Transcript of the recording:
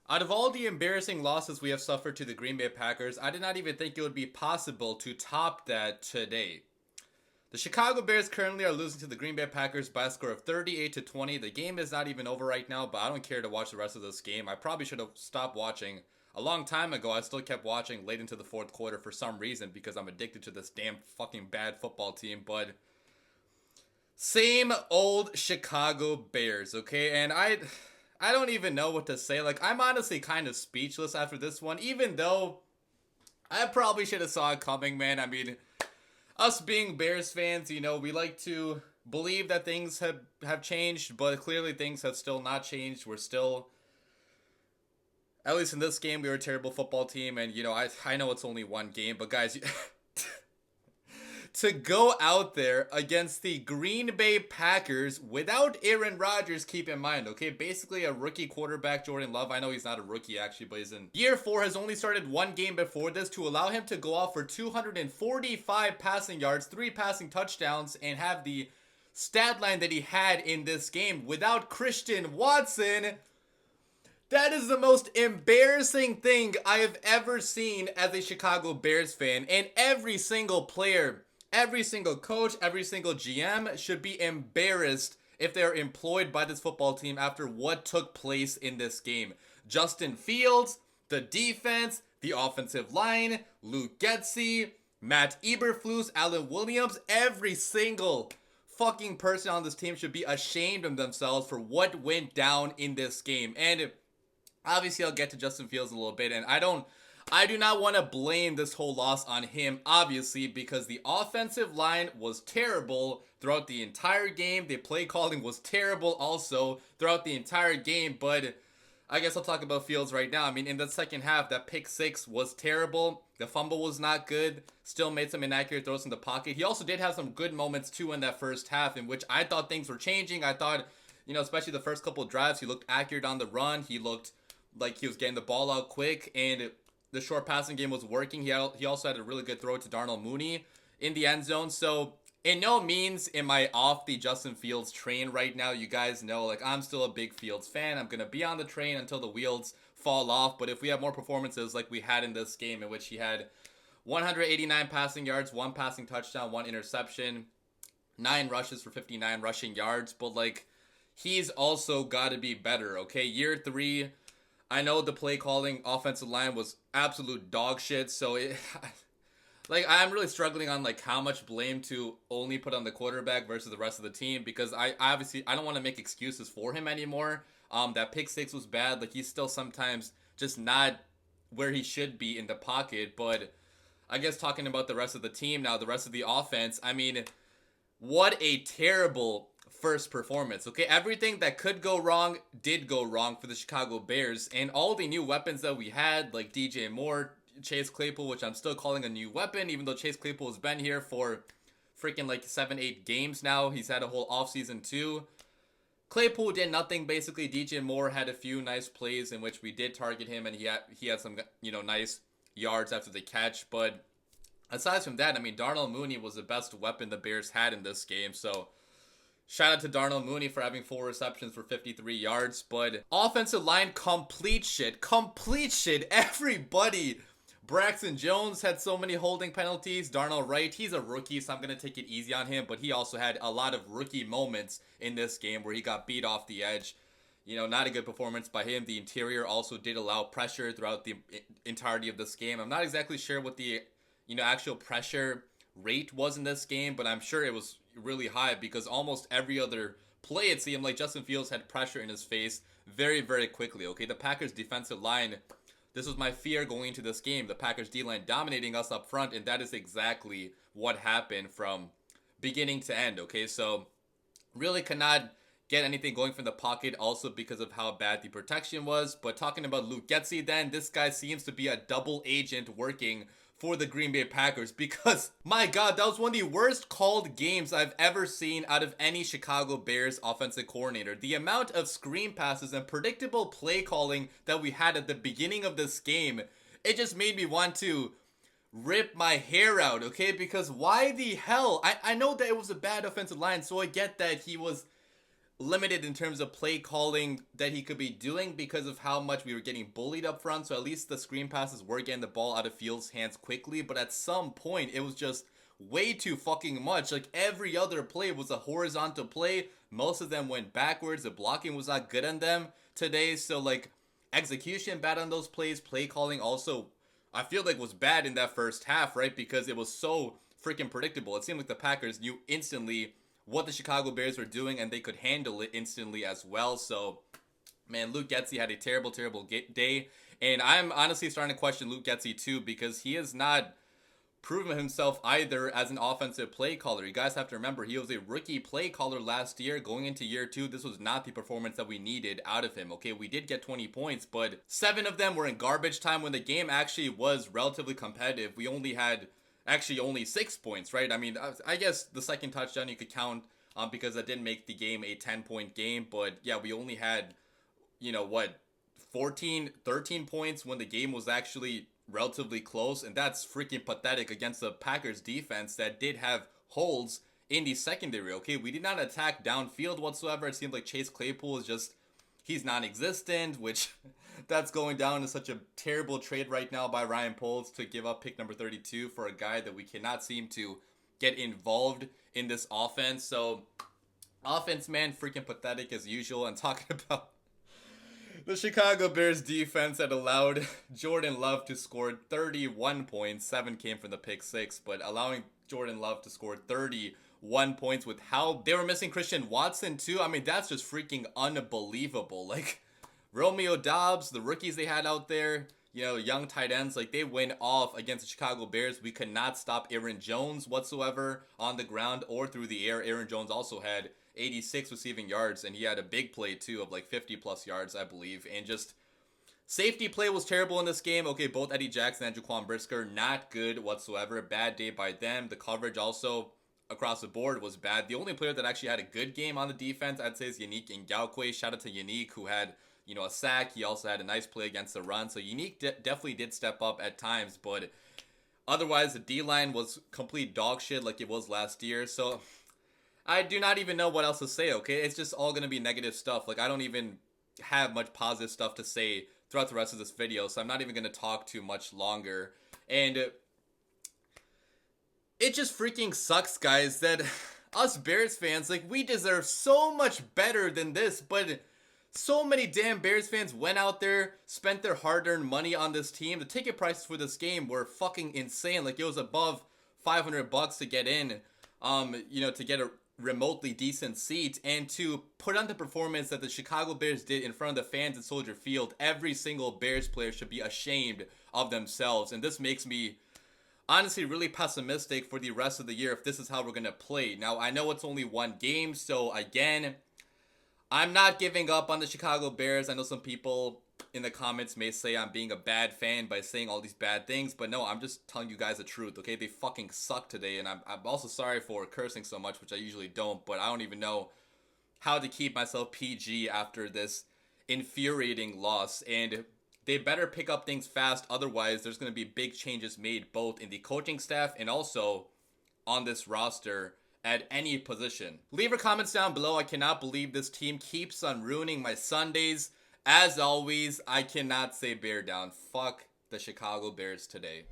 Out of all the embarrassing losses we have suffered to the Green Bay Packers, I did not even think it would be possible to top that today. The Chicago Bears currently are losing to the Green Bay Packers by a score of 38-20. The game is not even over right now, but I don't care to watch the rest of this game. I probably should have stopped watching a long time ago. I still kept watching late into the fourth quarter for some reason because I'm addicted to this damn fucking bad football team. But same old Chicago Bears, okay? And I don't even know what to say. Like, I'm honestly kind of speechless after this one, even though I probably should have saw it coming, man. I mean, us being Bears fans, you know, we like to believe that things have changed, but clearly things have still not changed. We're still, at least in this game, we were a terrible football team, and, you know, I know it's only one game, but guys, to go out there against the Green Bay Packers without Aaron Rodgers, keep in mind, okay? Basically a rookie quarterback, Jordan Love. I know he's not a rookie actually, but he's in year 4, has only started one game before this, to allow him to go off for 245 passing yards, 3 passing touchdowns, and have the stat line that he had in this game without Christian Watson. That is the most embarrassing thing I have ever seen as a Chicago Bears fan, and every single player, every single coach, every single GM should be embarrassed if they're employed by this football team after what took place in this game. Justin Fields, the defense, the offensive line, Luke Getsy, Matt Eberflus, Alan Williams, every single fucking person on this team should be ashamed of themselves for what went down in this game. And obviously I'll get to Justin Fields in a little bit, and I do not want to blame this whole loss on him, obviously, because the offensive line was terrible throughout the entire game. The play calling was terrible also throughout the entire game, but I guess I'll talk about Fields right now. I mean, in the second half, that pick 6 was terrible. The fumble was not good. Still made some inaccurate throws in the pocket. He also did have some good moments, too, in that first half, in which I thought things were changing. I thought, you know, especially the first couple of drives, he looked accurate on the run. He looked like he was getting the ball out quick, and the short passing game was working. He also had a really good throw to Darnell Mooney in the end zone. So, in no means am I off the Justin Fields train right now. You guys know, like, I'm still a big Fields fan. I'm going to be on the train until the wheels fall off. But if we have more performances like we had in this game, in which he had 189 passing yards, 1 passing touchdown, 1 interception, 9 rushes for 59 rushing yards. But, like, he's also got to be better, okay? Year 3, I know the play calling offensive line was absolute dog shit, so like, I'm really struggling on, like, how much blame to only put on the quarterback versus the rest of the team, because I don't want to make excuses for him anymore. That pick 6 was bad. Like, he's still sometimes just not where he should be in the pocket, but I guess talking about the rest of the team now, the rest of the offense, I mean, what a terrible first performance, okay? Everything that could go wrong did go wrong for the Chicago Bears, and all the new weapons that we had, like DJ Moore, Chase Claypool, which I'm still calling a new weapon, even though Chase Claypool has been here for freaking like 7-8 games now. He's had a whole offseason too. Claypool did nothing, basically. DJ Moore had a few nice plays in which we did target him, and he had some, you know, nice yards after the catch, but aside from that, I mean, Darnell Mooney was the best weapon the Bears had in this game, so shout out to Darnell Mooney for having 4 receptions for 53 yards. But offensive line, complete shit. Everybody. Braxton Jones had so many holding penalties. Darnell Wright, he's a rookie, so I'm going to take it easy on him. But he also had a lot of rookie moments in this game where he got beat off the edge. You know, not a good performance by him. The interior also did allow pressure throughout the entirety of this game. I'm not exactly sure what the, you know, actual pressure rate was in this game, but I'm sure it was really high because almost every other play, it seemed like Justin Fields had pressure in his face very, very quickly, okay? The Packers defensive line, this was my fear going into this game. The Packers D-line dominating us up front, and that is exactly what happened from beginning to end, okay? So, really cannot get anything going from the pocket also because of how bad the protection was. But talking about Luke Getsy then, this guy seems to be a double agent working for the Green Bay Packers because, my God, that was one of the worst called games I've ever seen out of any Chicago Bears offensive coordinator. The amount of screen passes and predictable play calling that we had at the beginning of this game, it just made me want to rip my hair out, okay? Because why the hell? I know that it was a bad offensive line, so I get that he was limited in terms of play calling that he could be doing because of how much we were getting bullied up front. So at least the screen passes were getting the ball out of Fields' hands quickly. But at some point, it was just way too fucking much. Like, every other play was a horizontal play. Most of them went backwards. The blocking was not good on them today. So, like, execution bad on those plays. Play calling also, I feel like, was bad in that first half, right? Because it was so freaking predictable. It seemed like the Packers knew instantly what the Chicago Bears were doing, and they could handle it instantly as well. So, man, Luke Getsy had a terrible, terrible day. And I'm honestly starting to question Luke Getsy too, because he has not proven himself either as an offensive play caller. You guys have to remember, he was a rookie play caller last year. Going into year 2, this was not the performance that we needed out of him. Okay, we did get 20 points, but 7 of them were in garbage time when the game actually was relatively competitive. We only had only 6 points, right? I mean, I guess the second touchdown you could count because that didn't make the game a 10-point game. But yeah, we only had, 13 points when the game was actually relatively close. And that's freaking pathetic against the Packers defense that did have holes in the secondary, okay? We did not attack downfield whatsoever. It seems like Chase Claypool is just, he's non-existent, which that's going down as such a terrible trade right now by Ryan Poles to give up pick number 32 for a guy that we cannot seem to get involved in this offense. So, offense, man, freaking pathetic as usual. And talking about the Chicago Bears defense that allowed Jordan Love to score 31 points. 7 came from the pick 6, but allowing Jordan Love to score 31 points with how they were missing Christian Watson too. I mean, that's just freaking unbelievable. Like, Romeo Doubs, the rookies they had out there, young tight ends, like, they went off against the Chicago Bears. We could not stop Aaron Jones whatsoever on the ground or through the air. Aaron Jones also had 86 receiving yards, and he had a big play too of like 50 plus yards, I believe. And just safety play was terrible in this game. Okay, both Eddie Jackson and Jaquan Brisker, not good whatsoever. Bad day by them. The coverage also across the board was bad. The only player that actually had a good game on the defense, I'd say, is Yannick Ngakoue. Shout out to Yannick, who had a sack. He also had a nice play against the run. So Yannick definitely did step up at times, but otherwise the D-line was complete dog shit like it was last year. So I do not even know what else to say, okay? It's just all going to be negative stuff. Like, I don't even have much positive stuff to say throughout the rest of this video, so I'm not even going to talk too much longer. And it just freaking sucks, guys, that us Bears fans, like, we deserve so much better than this, but so many damn Bears fans went out there, spent their hard-earned money on this team. The ticket prices for this game were fucking insane. Like, it was above $500 to get in, to get a remotely decent seat, and to put on the performance that the Chicago Bears did in front of the fans at Soldier Field. Every single Bears player should be ashamed of themselves, and this makes me honestly really pessimistic for the rest of the year if this is how we're gonna play. Now, I know it's only one game, so again, I'm not giving up on the Chicago Bears. I know some people in the comments may say I'm being a bad fan by saying all these bad things, but no, I'm just telling you guys the truth, okay? They fucking suck today, and I'm also sorry for cursing so much, which I usually don't, but I don't even know how to keep myself PG after this infuriating loss, and they better pick up things fast, otherwise there's going to be big changes made both in the coaching staff and also on this roster at any position. Leave your comments down below. I cannot believe this team keeps on ruining my Sundays. As always, I cannot say bear down. Fuck the Chicago Bears today.